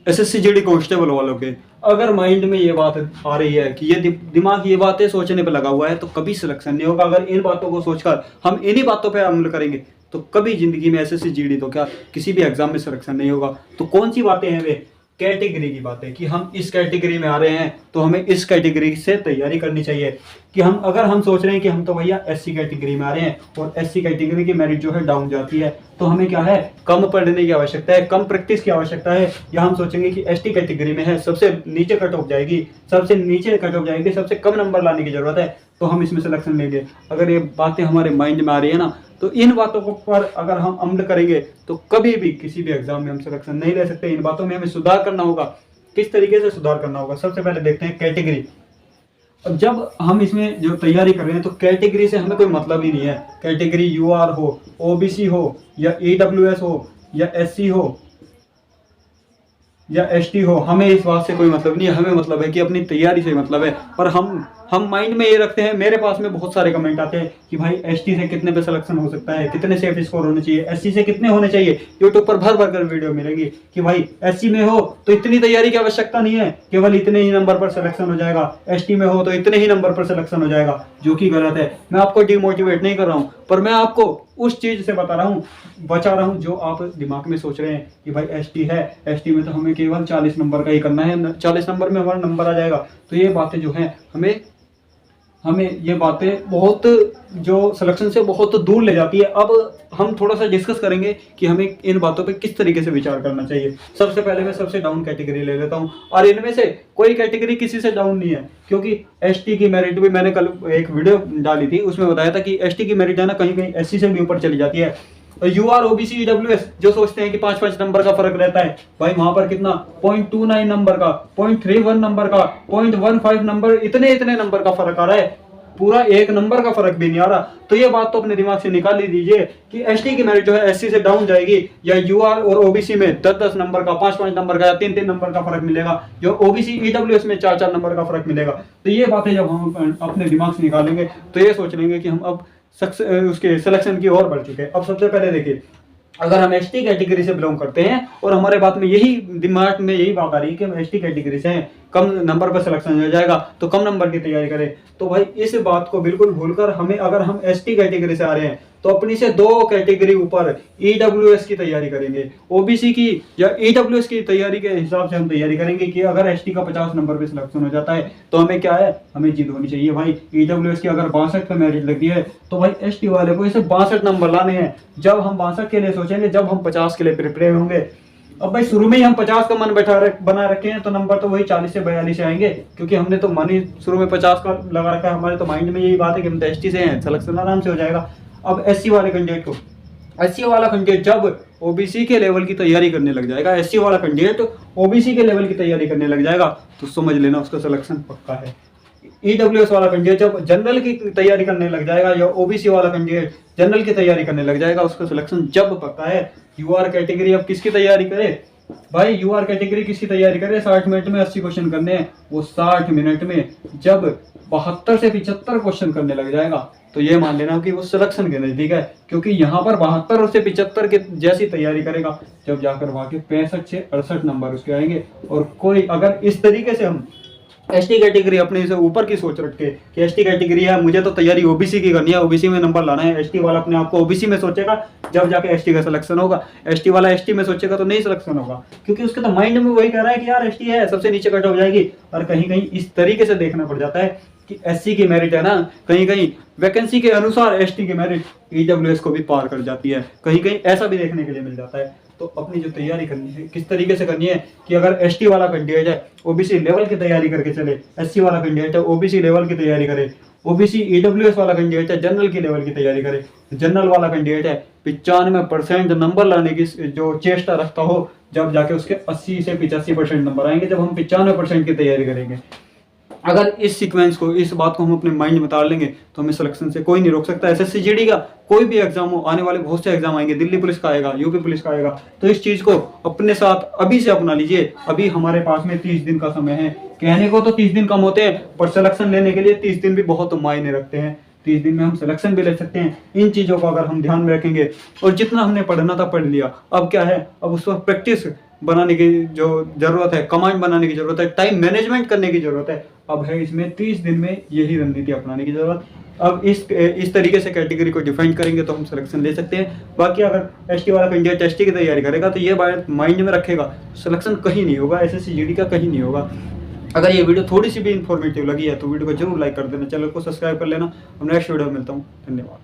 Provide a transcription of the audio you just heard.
SSC GD constable वालों के अगर माइंड में ये बात आ रही है कि ये दिमाग ये बातें सोचने पे लगा हुआ है तो कभी सिलेक्शन नहीं होगा। अगर इन बातों को सोचकर हम इन्हीं बातों पे अमल करेंगे तो कभी जिंदगी में एसएससी जीडी तो क्या किसी भी एग्जाम में सिलेक्शन नहीं होगा। तो कौन सी बातें हैं वे? कैटेगरी की बात है कि हम इस कैटेगरी में आ रहे हैं तो हमें इस कैटेगरी से तैयारी करनी चाहिए। कि हम अगर हम सोच रहे हैं कि हम तो भैया एससी कैटेगरी में आ रहे हैं और एससी कैटेगरी की मेरिट जो है डाउन जाती है, तो हमें क्या है, कम पढ़ने की आवश्यकता है, कम प्रैक्टिस की आवश्यकता है। या हम सोचेंगे कि एसटी कैटेगरी में है, सबसे नीचे कट ऑफ जाएगी, सबसे नीचे कट ऑफ जाएगी, सबसे कम नंबर लाने की जरूरत है, तो हम इसमें सिलेक्शन लेंगे। अगर ये बातें हमारे माइंड में आ रही है ना, तो इन बातों को पर अगर हम अमल करेंगे तो कभी भी किसी भी एग्जाम में हम सिलेक्शन नहीं ले सकते। इन बातों में हमें सुधार करना होगा। किस तरीके से सुधार करना होगा? सबसे पहले देखते हैं कैटेगरी। अब जब हम इसमें जो तैयारी कर रहे हैं तो कैटेगरी से हमें कोई मतलब ही नहीं है। कैटेगरी यूआर हो, ओबीसी हो, या ईडब्ल्यूएस हो, या एससी हो, या एसटी हो, हमें इस बात से कोई मतलब नहीं है। हमें मतलब है कि अपनी तैयारी से मतलब है। पर हम माइंड में ये रखते हैं। मेरे पास में बहुत सारे कमेंट आते हैं कि भाई एसटी से कितने पे सिलेक्शन हो सकता है, कितने सेफ स्कोर होने चाहिए, एससी से कितने होने चाहिए। यूट्यूब पर भर भर कर वीडियो मिलेगी कि भाई एससी में हो तो इतनी तैयारी की आवश्यकता नहीं है, केवल इतने ही नंबर पर सिलेक्शन हो जाएगा। एसटी में हो तो इतने ही नंबर पर सिलेक्शन हो जाएगा, जो कि गलत है। मैं आपको डिमोटिवेट नहीं कर रहा हूँ, पर मैं आपको उस चीज से बता रहा हूँ, बचा रहा हूँ जो आप दिमाग में सोच रहे हैं कि भाई एसटी है, एसटी में तो हमें केवल 40 नंबर का ही करना है, 40 नंबर में हमारा नंबर आ जाएगा। तो ये बातें जो हैं हमें ये बातें बहुत जो सिलेक्शन से बहुत दूर ले जाती है। अब हम थोड़ा सा डिस्कस करेंगे कि हमें इन बातों पे किस तरीके से विचार करना चाहिए। सबसे पहले मैं सबसे डाउन कैटेगरी ले लेता हूँ, और इनमें से कोई कैटेगरी किसी से डाउन नहीं है, क्योंकि एसटी की मेरिट भी मैंने कल एक वीडियो डाली थी, उसमें बताया था कि एसटी की मेरिट है ना कहीं कहीं एससी से भी ऊपर चली जाती है। यूआर, ओबीसी, ईडब्ल्यूएस जो सोचते हैं कि 5-5 नंबर का फर्क रहता है, भाई वहां पर कितना 0.29 नंबर का, 0.31 नंबर का, 0.15 नंबर, इतने नंबर का फर्क आ रहा है। पूरा 1 नंबर का फर्क भी नहीं आ रहा। तो ये बात तो अपने दिमाग से निकाल ही दीजिए कि एसटी की मेरिट जो है एससी से डाउन जाएगी, या यूआर और ओबीसी में 10-10 नंबर का, 5-5 नंबर का, या 3-3 नंबर का फर्क मिलेगा, जो ओबीसी ईडब्ल्यूएस में 4-4 नंबर का फर्क मिलेगा। तो ये बातें जब हम अपने दिमाग से निकालेंगे तो ये सोच लेंगे कि हम अब उसके सिलेक्शन की ओर बढ़ चुके हैं। अब सबसे पहले देखिए, अगर हम एसटी कैटेगरी से बिलोंग करते हैं और हमारे बात में यही दिमाग में यही बात आ रही है कि हम एसटी कैटेगरी से हैं, कम नंबर पर सिलेक्शन हो जाएगा तो कम नंबर की तैयारी करें, तो भाई इस बात को बिल्कुल भूलकर हमें, अगर हम एसटी कैटेगरी से आ रहे हैं तो अपनी से 2 कैटेगरी ऊपर ईडब्ल्यूएस की तैयारी करेंगे, ओबीसी की या ईडब्ल्यूएस की तैयारी के हिसाब से हम तैयारी करेंगे कि अगर एसटी का 50 नंबर पे सिलेक्शन हो जाता है तो हमें क्या है, हमें जीत होनी चाहिए। भाई ईडब्ल्यूएस की अगर 62 पे मेरिट लगी है तो भाई एसटी वाले को इसे 62 नंबर लाने हैं। जब हम 62 के लिए सोचेंगे, जब हम 50 के लिए प्रिपेयर होंगे। अब भाई शुरू में ही हम 50 का मन बना रखे हैं तो नंबर तो वही 40 से 42 से आएंगे, क्योंकि हमने तो मन ही शुरू में 50 का लगा रखा है। हमारे तो माइंड में यही बात है कि हम तो एसटी से हैं, सिलेक्शन आराम से हो जाएगा। अब एससी वाले कैंडिडेट को, एससी वाला कैंडिडेट जब ओबीसी के लेवल की तैयारी करने लग जाएगा, एससी वाला कैंडिडेट ओबीसी के लेवल की तैयारी करने लग जाएगा, तो समझ लेना उसका सिलेक्शन पक्का है। ईडब्ल्यूएस वाला कैंडिडेट जब जनरल की तैयारी करने लग जाएगा, या ओबीसी वाला कैंडिडेट जनरल की तैयारी करने लग जाएगा, उसका सिलेक्शन जब पक्का है। यूआर कैटेगरी अब किसकी तैयारी करे भाई? यूआर कैटेगरी किसकी तैयारी करे? 60 मिनट में 80 क्वेश्चन करने हैं। वो 60 मिनट में जब 72 से 75 क्वेश्चन करने लग जाएगा तो ये मान लेना कि वो सिलेक्शन के नजदीक है, क्योंकि यहाँ पर 72 से 75 के जैसी तैयारी करेगा, जब जाकर वहां के 65 से 68 नंबर उसके आएंगे। और कोई अगर इस तरीके से हम एसटी कैटेगरी अपने से ऊपर की सोच रख के कि एसटी कैटेगरी है, मुझे तो तैयारी ओबीसी की करनी है, ओबीसी में नंबर लाना है, एसटी वाला अपने आप को ओबीसी में सोचेगा, जब जाके एसटी का सिलेक्शन होगा। एसटी वाला एसटी में सोचेगा तो नहीं सिलेक्शन होगा, क्योंकि उसके तो माइंड में वही कह रहा है कि यार एसटी है, सबसे नीचे कट हो जाएगी। और कहीं कहीं इस तरीके से देखना पड़ जाता है कि एससी की मेरिट है ना, कहीं कहीं वैकेंसी के अनुसार एसटी की मेरिट ईडब्ल्यूएस को भी पार कर जाती है, कहीं कहीं ऐसा भी देखने के लिए मिल जाता है। तो अपनी जो तैयारी करनी है किस तरीके से करनी है कि अगर एसटी वाला कैंडिडेट है ओबीसी लेवल की तैयारी करके चले, एससी वाला कैंडिडेट है ओबीसी लेवल की तैयारी करे, ओबीसी ईडब्ल्यूएस वाला कैंडिडेट है जनरल की लेवल की तैयारी करे, जनरल वाला कैंडिडेट है 95% नंबर लाने की जो चेष्टा रखता हो, जब जाके उसके 80 से 85% नंबर आएंगे, जब हम 95% की तैयारी करेंगे। अगर इस सीक्वेंस को, इस बात को हम अपने माइंड में उतार लेंगे तो हमें सिलेक्शन से कोई नहीं रोक सकता। एसएससी जीडी का कोई भी एग्जाम हो, आने वाले बहुत से एग्जाम आएंगे, दिल्ली पुलिस का आएगा, यूपी पुलिस का आएगा, तो इस चीज को अपने साथ अभी से अपना लीजिए। अभी हमारे पास में 30 दिन का समय है। कहने को तो 30 दिन कम होते हैं, पर सिलेक्शन लेने के लिए 30 दिन भी बहुत मायने रखते हैं। 30 दिन में हम सिलेक्शन भी ले सकते हैं। इन चीजों को अगर हम ध्यान में रखेंगे, और जितना हमने पढ़ना था पढ़ लिया, अब क्या है, अब उस पर प्रैक्टिस बनाने की जो ज़रूरत है, कमांड बनाने की ज़रूरत है, टाइम मैनेजमेंट करने की ज़रूरत है। अब है इसमें 30 दिन में यही रणनीति अपनाने की ज़रूरत। अब इस तरीके से कैटेगरी को डिफाइन करेंगे तो हम सिलेक्शन ले सकते हैं। बाकी अगर एसटी वाला कैंडिडेट एसटी की तैयारी करेगा तो ये बात माइंड में रखेगा, सिलेक्शन कहीं नहीं होगा, एसएससी जीडी का कहीं नहीं होगा। अगर ये वीडियो थोड़ी सी भी इन्फॉर्मेटिव लगी है तो वीडियो को जरूर लाइक कर देना, चैनल को सब्सक्राइब कर लेना। हम नेक्स्ट वीडियो में मिलता हूँ। धन्यवाद।